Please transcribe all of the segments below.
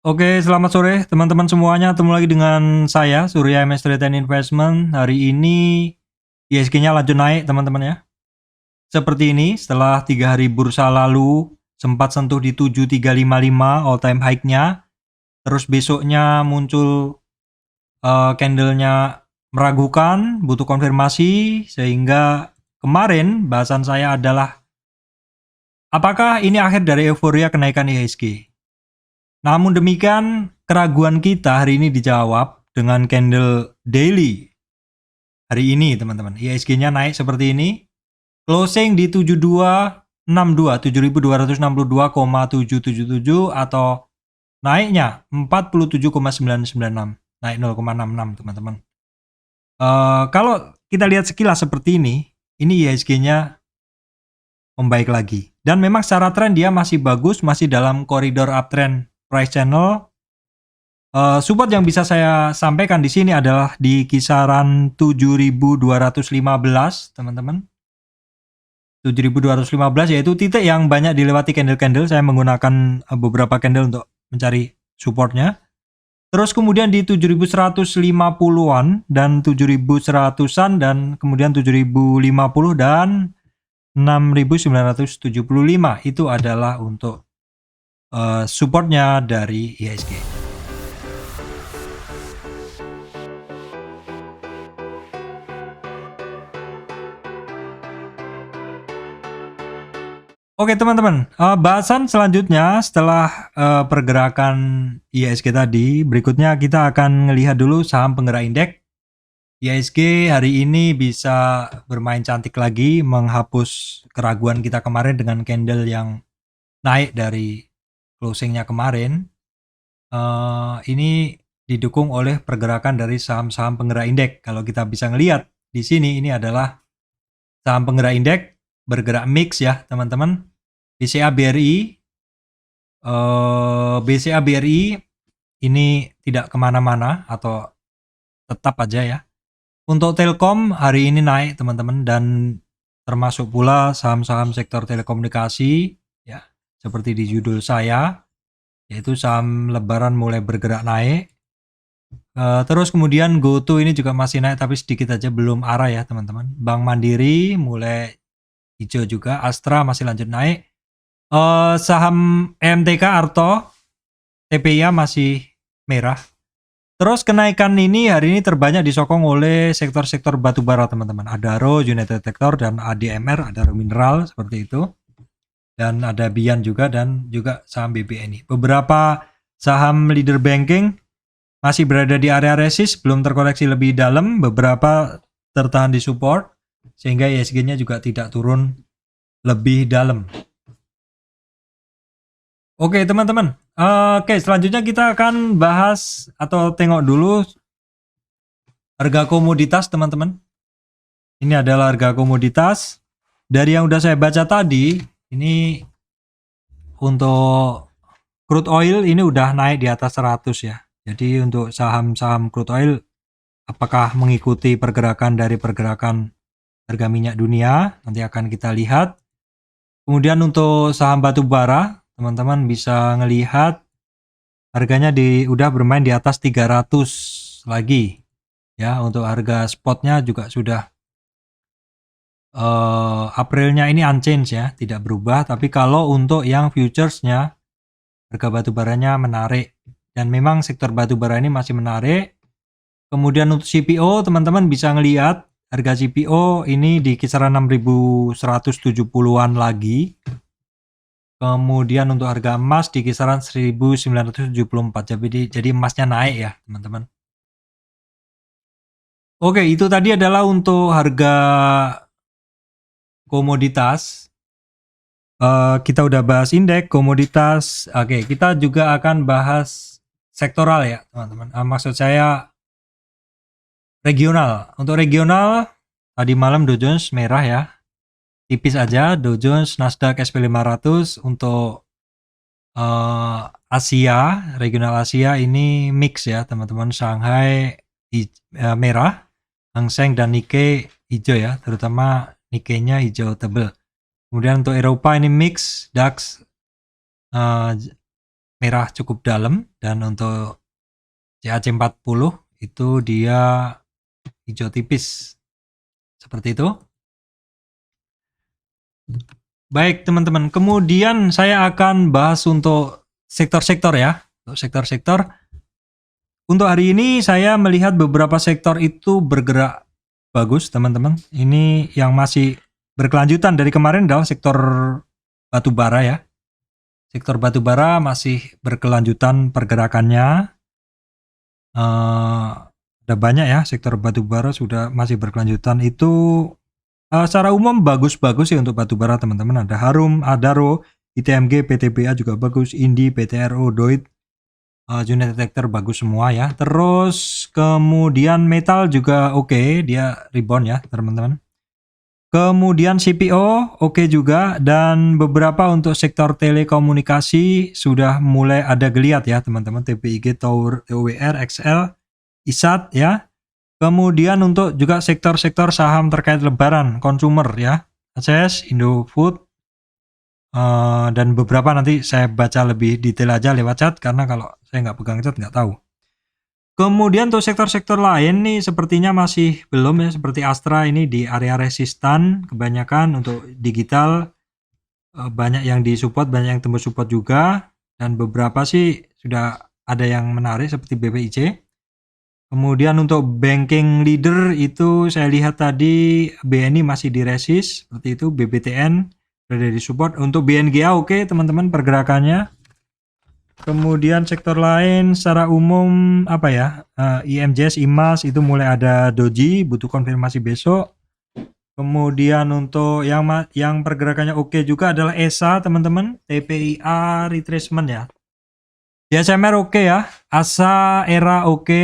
Oke, selamat sore teman-teman semuanya. Ketemu lagi dengan saya, Surya MS Trade and Investment. Hari ini ISG-nya lanjut naik teman-teman ya. Seperti ini, setelah 3 hari bursa lalu sempat sentuh di 7355 all time high-nya. Terus besoknya muncul candle-nya meragukan, butuh konfirmasi. Sehingga kemarin bahasan saya adalah apakah ini akhir dari euforia kenaikan ISG? Namun demikian, keraguan kita hari ini dijawab dengan candle daily. Hari ini teman-teman, ISG-nya naik seperti ini. Closing di 7262, atau naiknya 47,996, naik 0,66 teman-teman. Kalau kita lihat sekilas seperti ini ISG-nya membaik lagi. Dan memang secara tren dia masih bagus, masih dalam koridor uptrend price channel. Support yang bisa saya sampaikan di sini adalah di kisaran 7215 teman-teman. 7215 yaitu titik yang banyak dilewati candle-candle. Saya menggunakan beberapa candle untuk mencari supportnya. Terus kemudian di 7150-an dan 7100-an dan kemudian 7050 dan 6975 itu adalah untuk supportnya dari ISG. Oke teman-teman, bahasan selanjutnya setelah pergerakan ISG tadi, berikutnya kita akan melihat dulu saham penggerak indeks. ISG hari ini bisa bermain cantik lagi, menghapus keraguan kita kemarin dengan candle yang naik dari closingnya kemarin. Ini didukung oleh pergerakan dari saham-saham penggerak indeks. Kalau kita bisa ngelihat di sini, ini adalah saham penggerak indeks bergerak mix ya teman-teman. BCA BRI ini tidak kemana-mana atau tetap aja ya. Untuk Telkom hari ini naik teman-teman, dan termasuk pula saham-saham sektor telekomunikasi ya, seperti di judul saya, yaitu saham lebaran mulai bergerak naik. Terus kemudian GoTo ini juga masih naik tapi sedikit aja, belum arah ya teman-teman. Bank Mandiri mulai hijau juga, Astra masih lanjut naik. Saham MTK Arto TPIA masih merah. Terus kenaikan ini hari ini terbanyak disokong oleh sektor-sektor batubara teman-teman. Adaro, United Tractor, dan ADMR, Adaro Mineral seperti itu. Dan ada Bian juga, dan juga saham BBNI. Beberapa saham leader banking masih berada di area resist, belum terkoreksi lebih dalam, beberapa tertahan di support, sehingga ISG-nya juga tidak turun lebih dalam. Oke teman-teman, selanjutnya kita akan bahas atau tengok dulu harga komoditas teman-teman. Ini adalah harga komoditas. Dari yang udah saya baca tadi, ini untuk crude oil ini udah naik di atas 100 ya. Jadi untuk saham-saham crude oil, apakah mengikuti pergerakan dari pergerakan harga minyak dunia, nanti akan kita lihat. Kemudian untuk saham batu bara, teman-teman bisa ngelihat harganya udah bermain di atas 300 lagi ya. Untuk harga spotnya juga sudah Aprilnya ini unchanged ya, tidak berubah. Tapi kalau untuk yang futuresnya, harga batu baranya menarik, dan memang sektor batu bara ini masih menarik. Kemudian untuk CPO, teman-teman bisa ngelihat harga CPO ini di kisaran 6.170-an lagi. Kemudian untuk harga emas di kisaran 1974. Jadi emasnya naik ya teman-teman. Oke, itu tadi adalah untuk harga komoditas. Kita udah bahas indeks komoditas. Oke, kita juga akan bahas sektoral ya teman-teman. Maksud saya regional. Untuk regional, tadi malam Dow Jones merah ya, tipis aja. Dow Jones, Nasdaq, SP 500. Untuk Asia, regional Asia ini mix ya teman-teman. Shanghai merah, Hang Seng dan Nikkei hijau ya, terutama Nikkei-nya hijau tebal. Kemudian untuk Eropa ini mix, DAX merah cukup dalam, dan untuk CAC 40 itu dia hijau tipis. Seperti itu. Baik teman-teman, kemudian saya akan bahas untuk sektor-sektor ya. Untuk sektor-sektor, untuk hari ini saya melihat beberapa sektor itu bergerak bagus teman-teman. Ini yang masih berkelanjutan dari kemarin adalah sektor batubara ya. Sektor batubara masih berkelanjutan pergerakannya. Ada banyak ya sektor batubara sudah masih berkelanjutan itu. Secara umum bagus-bagus sih untuk batubara teman-teman. Ada Harum, Adaro, ITMG, PTBA juga bagus, Indi, PTRO, Doit, United Tractor bagus semua ya. Terus kemudian metal juga oke, dia rebound ya teman-teman. Kemudian CPO oke juga, dan beberapa untuk sektor telekomunikasi sudah mulai ada geliat ya teman-teman. TPIG, Tower, TOWR, XL, ISAT ya. Kemudian untuk juga sektor-sektor saham terkait lebaran, consumer ya, ACS, Indofood, dan beberapa nanti saya baca lebih detail aja lewat chat, karena kalau saya nggak pegang chat nggak tahu. Kemudian untuk sektor-sektor lain nih sepertinya masih belum ya, seperti Astra ini di area resistan kebanyakan. Untuk digital banyak yang disupport, banyak yang tembus support juga, dan beberapa sih sudah ada yang menarik seperti BPIC. Kemudian untuk banking leader itu saya lihat tadi BNI masih di resist seperti itu, BBTN berada di support. Untuk BNGA oke teman-teman pergerakannya. Kemudian sektor lain secara umum apa ya, IMJS, IMAS itu mulai ada doji, butuh konfirmasi besok. Kemudian untuk yang pergerakannya oke juga adalah ESA teman-teman, TPIA retracement ya. DSMR oke ya, ASA, ERA oke,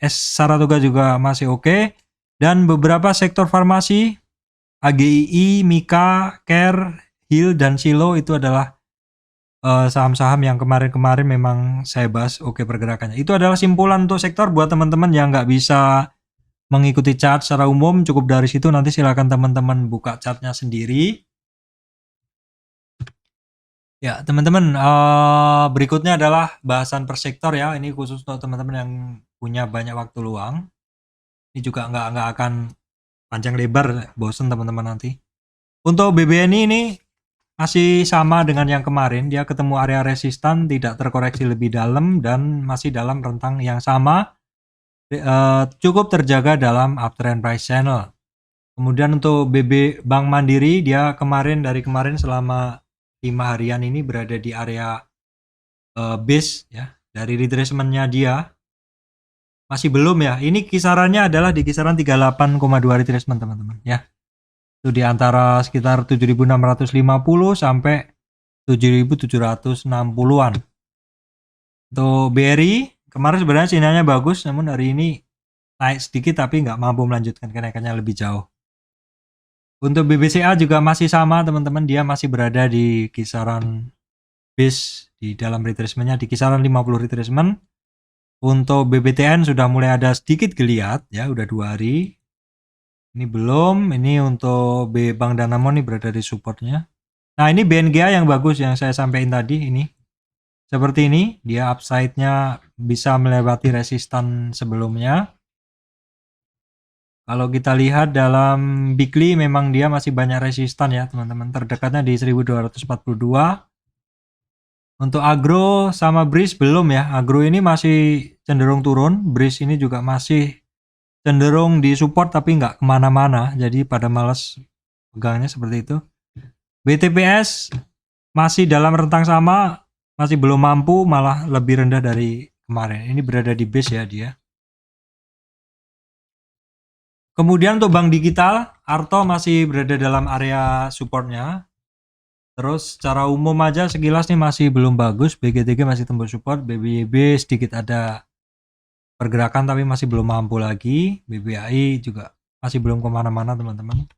Saratoga juga masih oke, dan beberapa sektor farmasi, AGII, Mika, Care, Hill, dan Silo itu adalah saham-saham yang kemarin-kemarin memang saya bahas oke pergerakannya. Itu adalah simpulan untuk sektor buat teman-teman yang nggak bisa mengikuti chart secara umum. Cukup dari situ, nanti silakan teman-teman buka chartnya sendiri. Ya teman-teman, berikutnya adalah bahasan per sektor ya. Ini khusus untuk teman-teman yang punya banyak waktu luang. Ini juga nggak akan panjang lebar, bosen teman-teman nanti. Untuk BBNI ini masih sama dengan yang kemarin, dia ketemu area resistan, tidak terkoreksi lebih dalam, dan masih dalam rentang yang sama, cukup terjaga dalam uptrend price channel. Kemudian untuk BB Bank Mandiri, dia dari kemarin selama 5 harian ini berada di area base ya, dari retracementnya dia masih belum ya. Ini kisarannya adalah di kisaran 38,2 retracement teman-teman ya. Itu di antara sekitar 7.650 sampai 7.760-an. Untuk BRI kemarin sebenarnya sinyalnya bagus, namun hari ini naik sedikit tapi nggak mampu melanjutkan kenaikannya lebih jauh. Untuk BBCA juga masih sama teman-teman, dia masih berada di kisaran base di dalam retracementnya di kisaran 50 retracement. Untuk BBTN sudah mulai ada sedikit geliat ya, udah 2 hari. Ini belum, ini untuk Bank Danamon ini berada di supportnya. Nah ini BNGA yang bagus yang saya sampaikan tadi ini. Seperti ini, dia upside-nya bisa melewati resistan sebelumnya. Kalau kita lihat dalam weekly memang dia masih banyak resistan ya teman-teman. Terdekatnya di 1242. Untuk agro sama Breeze belum ya. Agro ini masih cenderung turun. Breeze ini juga masih cenderung di support tapi nggak kemana-mana. Jadi pada males pegangnya seperti itu. BTPS masih dalam rentang sama. Masih belum mampu, malah lebih rendah dari kemarin. Ini berada di base ya dia. Kemudian untuk bank digital, Arto masih berada dalam area supportnya. Terus secara umum aja sekilas nih masih belum bagus. BGTG masih tembus support, BBYB sedikit ada pergerakan tapi masih belum mampu lagi. BBAI juga masih belum kemana-mana teman-teman.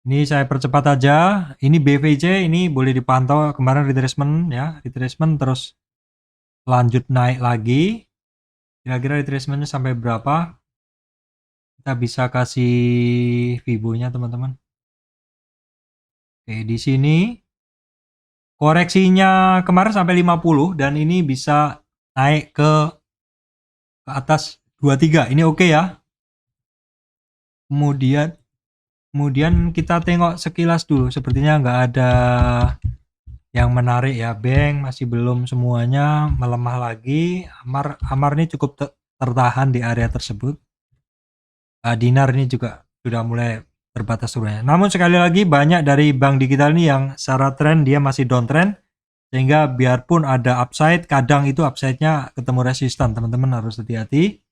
Ini saya percepat aja. Ini BVJ ini boleh dipantau kemarin retracement ya, retracement terus lanjut naik lagi. Kira-kira retracementnya sampai berapa? Kita bisa kasih Fibo-nya teman-teman. Oke, di sini Koreksinya kemarin sampai 50 dan ini bisa naik ke atas 23. Ini oke ya. Kemudian kita tengok sekilas dulu. Sepertinya nggak ada yang menarik ya. Bank masih belum semuanya, melemah lagi. Amar ini cukup tertahan di area tersebut. Dinar ini juga sudah mulai terbatas turunnya. Namun sekali lagi banyak dari bank digital ini yang secara tren dia masih downtrend, sehingga biarpun ada upside, kadang itu upside-nya ketemu resistan. Teman-teman harus hati-hati.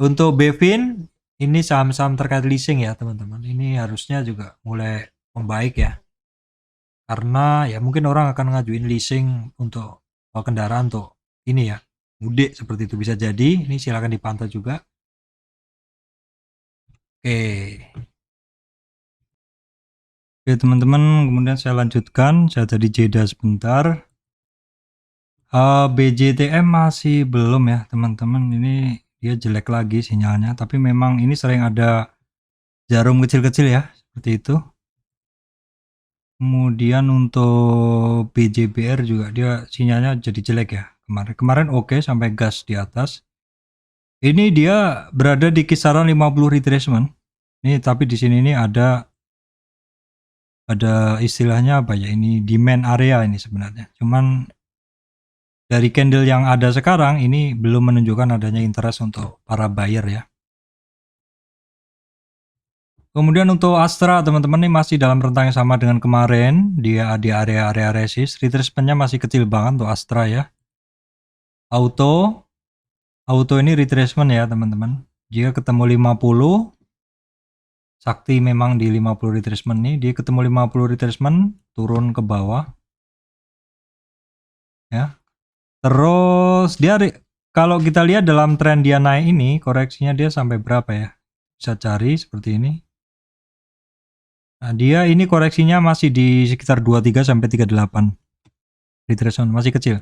Untuk Bevin ini saham-saham terkait leasing ya teman-teman. Ini harusnya juga mulai membaik ya. Karena ya mungkin orang akan ngajuin leasing untuk kendaraan untuk ini ya, mudik seperti itu bisa jadi. Ini silakan dipantau juga. Oke teman-teman, kemudian saya lanjutkan. Saya tadi jeda sebentar. BJTM masih belum ya teman-teman. Ini dia jelek lagi sinyalnya. Tapi memang ini sering ada jarum kecil-kecil ya, seperti itu. Kemudian untuk BJBR juga dia sinyalnya jadi jelek ya. Kemarin oke sampai gas di atas. Ini dia berada di kisaran 50 retracement. Ini tapi di sini ini ada istilahnya apa ya? Ini demand area ini sebenarnya. Cuman dari candle yang ada sekarang ini belum menunjukkan adanya interest untuk para buyer ya. Kemudian untuk Astra teman-teman ini masih dalam rentang yang sama dengan kemarin. Dia di area-area resist. Retracement-nya masih kecil banget untuk Astra ya. Auto ini retracement ya teman-teman. Jika ketemu 50, Sakti memang di 50 retracement nih. Dia ketemu 50 retracement, turun ke bawah. Ya. Terus dia kalau kita lihat dalam tren dia naik ini, koreksinya dia sampai berapa ya? Bisa cari seperti ini. Nah, dia ini koreksinya masih di sekitar 23 sampai 38. Retracement masih kecil.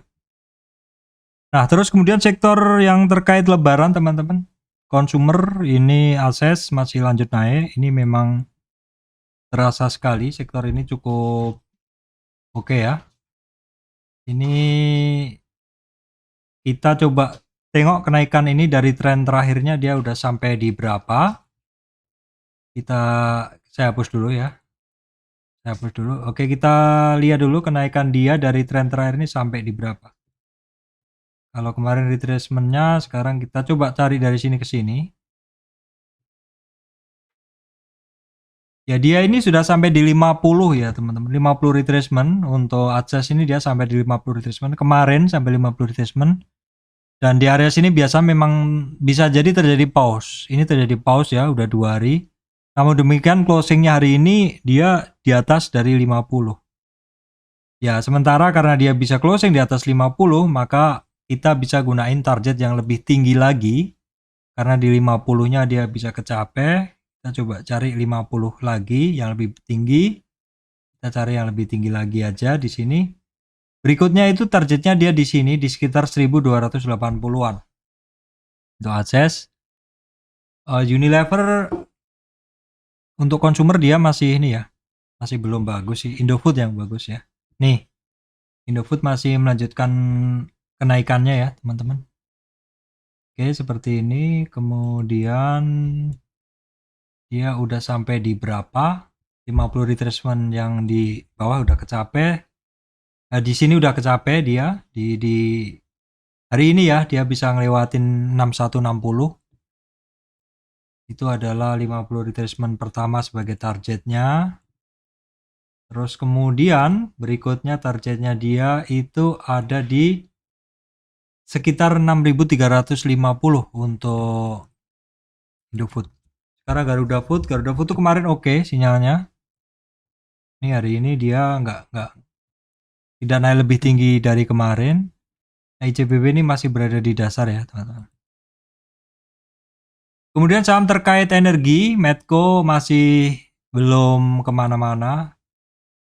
Nah, terus kemudian sektor yang terkait lebaran teman-teman. Consumer ini akses masih lanjut naik. Ini memang terasa sekali sektor ini cukup oke ya. Ini kita coba tengok kenaikan ini dari tren terakhirnya dia udah sampai di berapa. Saya hapus dulu ya. Saya hapus dulu. Oke, kita lihat dulu kenaikan dia dari tren terakhir ini sampai di berapa. Kalau kemarin retracement-nya, sekarang kita coba cari dari sini ke sini. Ya, dia ini sudah sampai di 50 ya, teman-teman. 50 retracement untuk akses ini dia sampai di 50 retracement. Kemarin sampai 50 retracement. Dan di area sini biasa memang bisa jadi terjadi pause. Ini terjadi pause ya, udah 2 hari. Namun demikian closingnya hari ini dia di atas dari 50. Ya, sementara karena dia bisa closing di atas 50, maka kita bisa gunain target yang lebih tinggi lagi. Karena di 50-nya dia bisa kecapai. Kita coba cari 50 lagi yang lebih tinggi. Kita cari yang lebih tinggi lagi aja di sini. Berikutnya itu targetnya dia di sini di sekitar 1280-an. Untuk akses. Unilever untuk consumer dia masih ini ya. Masih belum bagus sih. Indofood yang bagus ya. Nih. Indofood masih melanjutkan kenaikannya ya, teman-teman. Oke, seperti ini. Kemudian dia udah sampai di berapa? 50 retracement yang di bawah udah kecapai. Nah, di sini udah kecapai dia di hari ini ya, dia bisa ngelewatin 6160. Itu adalah 50 retracement pertama sebagai targetnya. Terus kemudian berikutnya targetnya dia itu ada di sekitar 6350 untuk Indofood. Sekarang Garuda Food tuh kemarin oke sinyalnya. Ini hari ini dia tidak naik lebih tinggi dari kemarin. Nah, ICBP ini masih berada di dasar ya teman-teman. Kemudian saham terkait energi, Medco masih belum kemana-mana.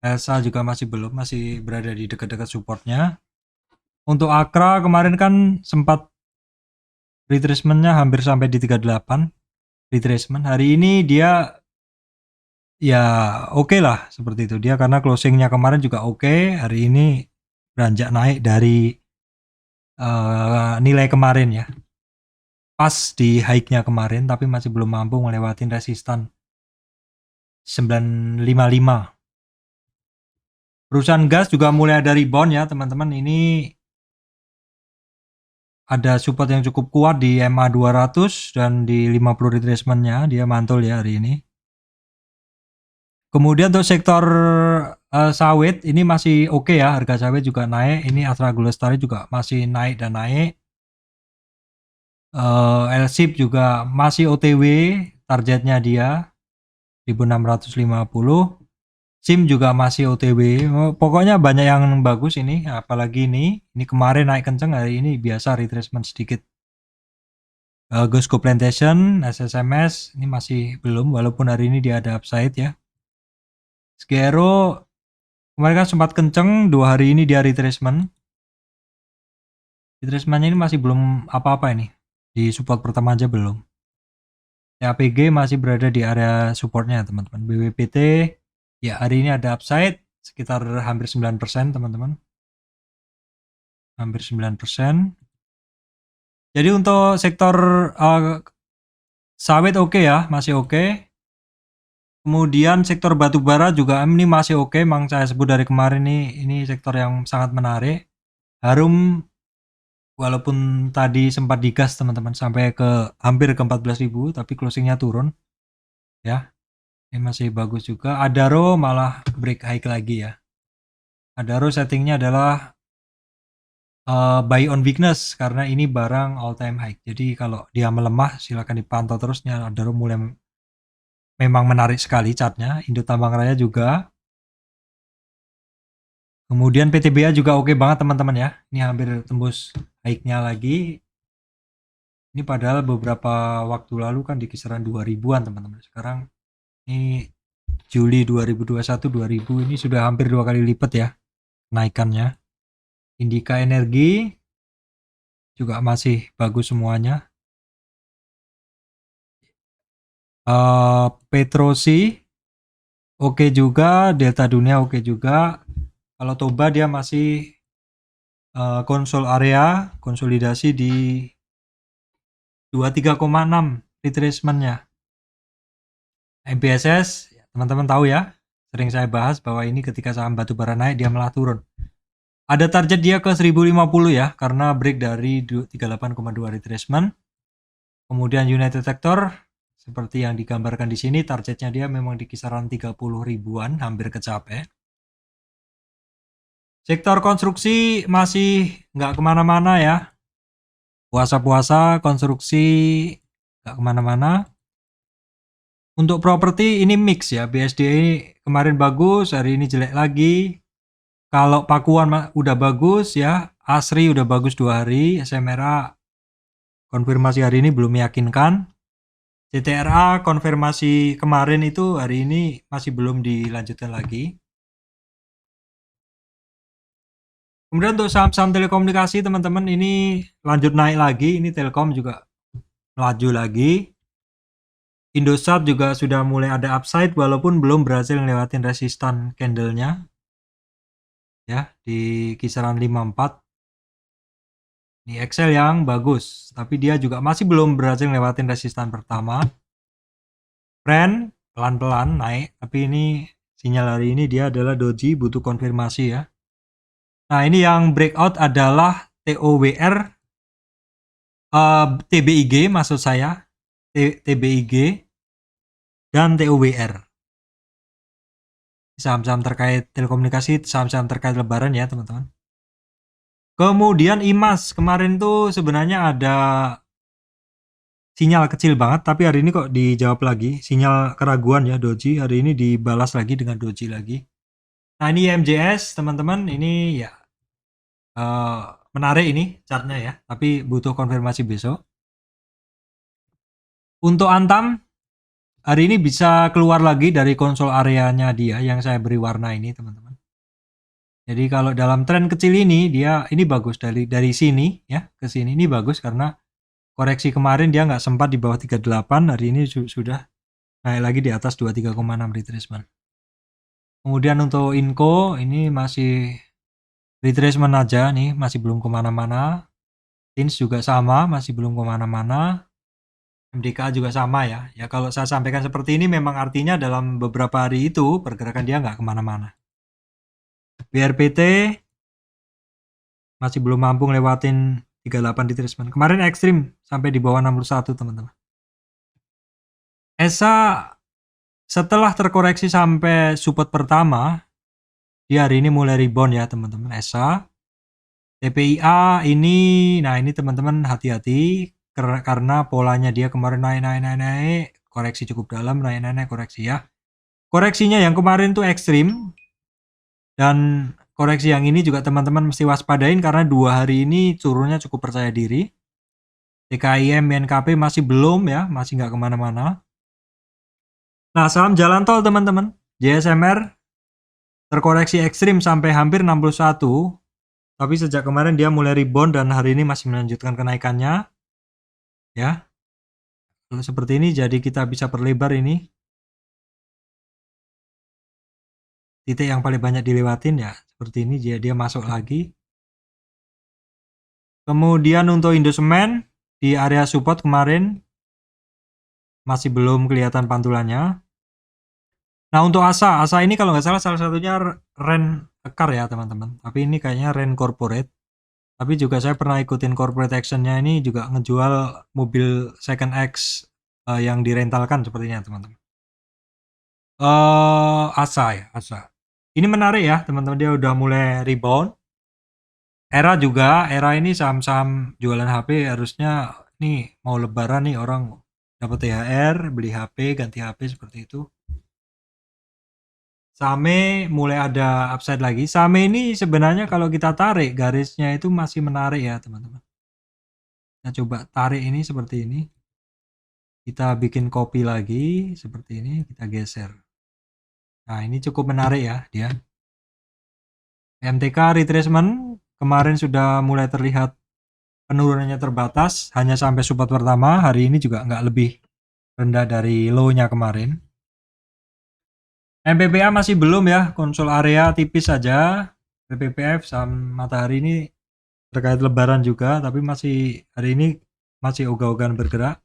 Elsa juga masih belum, masih berada di dekat-dekat supportnya. Untuk Akra kemarin kan sempat retracement-nya hampir sampai di 38 retracement. Hari ini dia Ya oke lah seperti itu dia, karena closingnya kemarin juga oke, hari ini beranjak naik dari nilai kemarin ya, pas di high-nya kemarin, tapi masih belum mampu ngelewatin resistan 955. Perusahaan gas juga mulai ada rebound ya teman-teman, ini ada support yang cukup kuat di MA 200 dan di 50 retracement-nya dia mantul ya hari ini. Kemudian untuk sektor sawit ini masih oke ya, harga sawit juga naik. Ini Astra Lestari juga masih naik dan naik. LSIP juga masih OTW, targetnya dia 1650. SIM juga masih OTW. Pokoknya banyak yang bagus ini, apalagi ini kemarin naik kenceng, hari ini biasa retracement sedikit. Gosco Plantation, SSMS ini masih belum, walaupun hari ini dia ada upside ya. Skero kemarin kan sempat kenceng, 2 hari ini dia retracement. Retracementnya ini masih belum apa-apa ini, di support pertama aja belum. APG masih berada di area supportnya teman-teman. BWPT ya hari ini ada upside sekitar hampir 9% teman-teman. Hampir 9%. Jadi untuk sektor sawit oke ya, masih oke. Kemudian sektor batubara juga ini masih oke, memang saya sebut dari kemarin ini sektor yang sangat menarik. Harum walaupun tadi sempat digas teman-teman sampai ke hampir ke 14.000 tapi closingnya turun ya. Ini masih bagus juga. Adaro malah break high lagi ya. Adaro settingnya adalah buy on weakness karena ini barang all time high. Jadi kalau dia melemah silakan dipantau terusnya. Adaro mulai memang menarik sekali chartnya. Indo Tambang Raya juga. Kemudian PTBA juga oke banget teman-teman ya. Ini hampir tembus high-nya lagi. Ini padahal beberapa waktu lalu kan di kisaran 2000-an teman-teman. Sekarang ini Juli 2021 2000 ini sudah hampir 2 kali lipat ya naikannya. Indika Energi juga masih bagus semuanya. Petrosi oke juga, Delta Dunia oke juga. Kalau Toba dia masih konsol area konsolidasi di 23,6 retracementnya. MBSS teman-teman tahu ya, sering saya bahas bahwa ini ketika saham batubara naik dia malah turun. Ada target dia ke 1050 ya, karena break dari 38,2 retracement. Kemudian United Sector seperti yang digambarkan di sini, targetnya dia memang di kisaran 30 ribuan, hampir kecapai. Sektor konstruksi masih nggak kemana-mana ya. Puasa-puasa konstruksi nggak kemana-mana. Untuk properti ini mix ya, BSD kemarin bagus, hari ini jelek lagi. Kalau Pakuan udah bagus ya, Asri udah bagus 2 hari, SMRA konfirmasi hari ini belum meyakinkan. CTRA konfirmasi kemarin itu hari ini masih belum dilanjutkan lagi. Kemudian untuk saham-saham telekomunikasi teman-teman ini lanjut naik lagi, ini Telkom juga melaju lagi. Indosat juga sudah mulai ada upside walaupun belum berhasil ngelewatin resistan candlenya ya di kisaran 54. Ini Excel yang bagus, tapi dia juga masih belum berhasil ngelewatin resistan pertama. Trend pelan-pelan naik, tapi ini sinyal hari ini dia adalah doji, butuh konfirmasi ya. Nah ini yang breakout adalah TOWR, TBIG maksud saya, TBIG dan TOWR. Saham-saham terkait telekomunikasi, saham-saham terkait lebaran ya teman-teman. Kemudian IMAS kemarin tuh sebenarnya ada sinyal kecil banget, tapi hari ini kok dijawab lagi. Sinyal keraguan ya doji, hari ini dibalas lagi dengan doji lagi. Nah ini MJS teman-teman, ini ya menarik ini chartnya ya, tapi butuh konfirmasi besok. Untuk Antam hari ini bisa keluar lagi dari konsol areanya dia yang saya beri warna ini teman-teman. Jadi kalau dalam tren kecil ini dia ini bagus dari sini ya ke sini, ini bagus karena koreksi kemarin dia nggak sempat di bawah 38, hari ini sudah naik lagi di atas 23,6 retracement. Kemudian untuk Inco ini masih retracement aja nih, masih belum kemana-mana. Tins juga sama, masih belum kemana-mana. MDK juga sama ya. Ya kalau saya sampaikan seperti ini memang artinya dalam beberapa hari itu pergerakan dia nggak kemana-mana. BRPT masih belum mampu lewatin 38 retracement. Kemarin ekstrim sampai di bawah 61 teman-teman. ESA setelah terkoreksi sampai support pertama, dia hari ini mulai rebound ya teman-teman. ESA TPIA ini, nah ini teman-teman hati-hati karena polanya dia kemarin naik, koreksi cukup dalam, naik, koreksi ya. Koreksinya yang kemarin tuh ekstrim, dan koreksi yang ini juga teman-teman mesti waspadain karena 2 hari ini turunnya cukup percaya diri. TKIM, BNKP masih belum ya, masih nggak kemana-mana. Nah saham jalan tol teman-teman, JSMR terkoreksi ekstrim sampai hampir 61. Tapi sejak kemarin dia mulai rebound dan hari ini masih melanjutkan kenaikannya. Ya. Kalau seperti ini jadi kita bisa perlebar ini. Titik yang paling banyak dilewatin ya. Seperti ini dia masuk lagi. Kemudian untuk Indosemen di area support kemarin masih belum kelihatan pantulannya. Nah untuk ASA ini kalau nggak salah satunya Ren Ekar ya teman-teman. Tapi ini kayaknya Ren Corporate. Tapi juga saya pernah ikutin corporate actionnya ini juga ngejual mobil second X yang direntalkan sepertinya teman-teman. ASA. Ini menarik ya teman-teman, dia udah mulai rebound. Era ini saham-saham jualan HP harusnya nih mau lebaran nih orang dapat THR, beli HP, ganti HP seperti itu. Same mulai ada upside lagi. Same ini sebenarnya kalau kita tarik garisnya itu masih menarik ya teman-teman. Kita coba tarik ini seperti ini. Kita bikin copy lagi seperti ini, kita geser. Nah ini cukup menarik ya dia. MTK retracement kemarin sudah mulai terlihat penurunannya terbatas, hanya sampai support pertama. Hari ini juga nggak lebih rendah dari low-nya kemarin. MPPA masih belum ya, konsol area tipis saja. PPPF saham matahari ini terkait lebaran juga, tapi masih hari ini masih ogah-ogahan bergerak.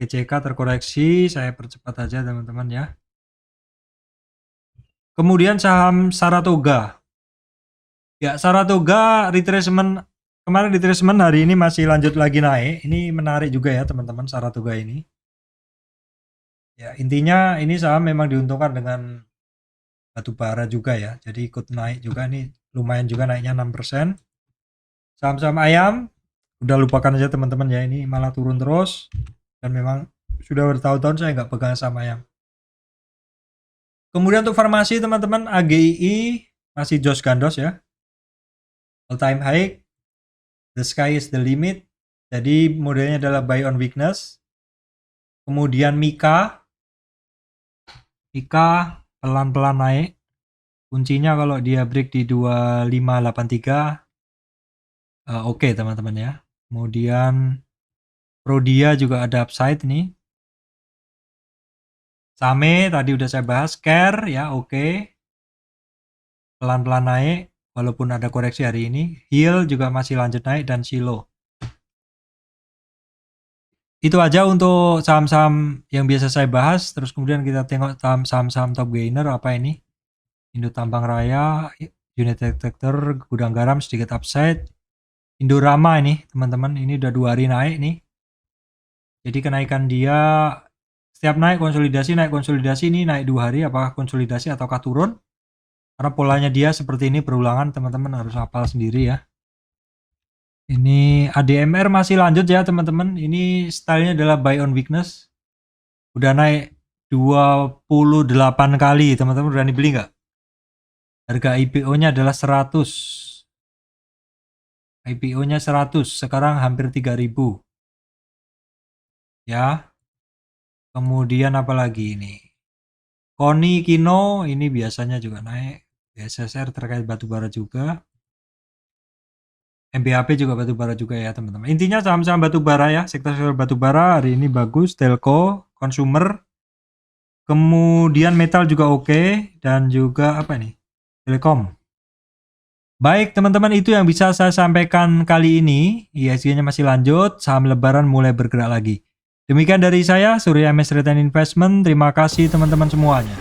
GCK terkoreksi, saya percepat aja teman-teman ya. Kemudian saham Saratoga. Ya, Saratoga retracement kemarin retracement, hari ini masih lanjut lagi naik. Ini menarik juga ya teman-teman Saratoga ini. Ya, intinya ini saham memang diuntungkan dengan batu bara juga ya. Jadi ikut naik juga nih, lumayan juga naiknya 6%. Saham-saham ayam udah lupakan aja teman-teman ya, ini malah turun terus dan memang sudah bertahun-tahun saya nggak pegang saham ayam. Kemudian untuk farmasi teman-teman, AGII masih jos gandos ya. All time high. The sky is the limit. Jadi modelnya adalah buy on weakness. Kemudian Mika pelan-pelan naik. Kuncinya kalau dia break di 2583 oke teman-teman ya. Kemudian Prodia juga ada upside nih. Same tadi udah saya bahas, Care ya oke. Pelan-pelan naik walaupun ada koreksi hari ini. Heal juga masih lanjut naik dan Silo. Itu aja untuk saham-saham yang biasa saya bahas. Terus kemudian kita tengok saham-saham top gainer apa ini. Indo Tambang Raya, United Tractor, Gudang Garam sedikit upside. Indorama ini teman-teman, ini udah 2 hari naik nih. Jadi kenaikan dia setiap naik konsolidasi ini naik 2 hari, apakah konsolidasi ataukah turun? Karena polanya dia seperti ini berulangan, teman-teman harus hafal sendiri ya. Ini ADMR masih lanjut ya teman-teman. Ini stylenya adalah buy on weakness. Udah naik 28 kali, teman-teman berani beli nggak? Harga IPO-nya adalah 100. IPO-nya 100, sekarang hampir 3000. Ya. Kemudian apa lagi ini? Koni Kino ini biasanya juga naik. SSR terkait batubara juga. MBHP juga batubara juga ya teman-teman. Intinya saham-saham batubara ya, sektor batubara hari ini bagus, telco, consumer, kemudian metal juga oke, dan juga apa nih? Telekom. Baik teman-teman, itu yang bisa saya sampaikan kali ini. ISG-nya masih lanjut, saham lebaran mulai bergerak lagi. Demikian dari saya, Surya MS Return Investment. Terima kasih teman-teman semuanya.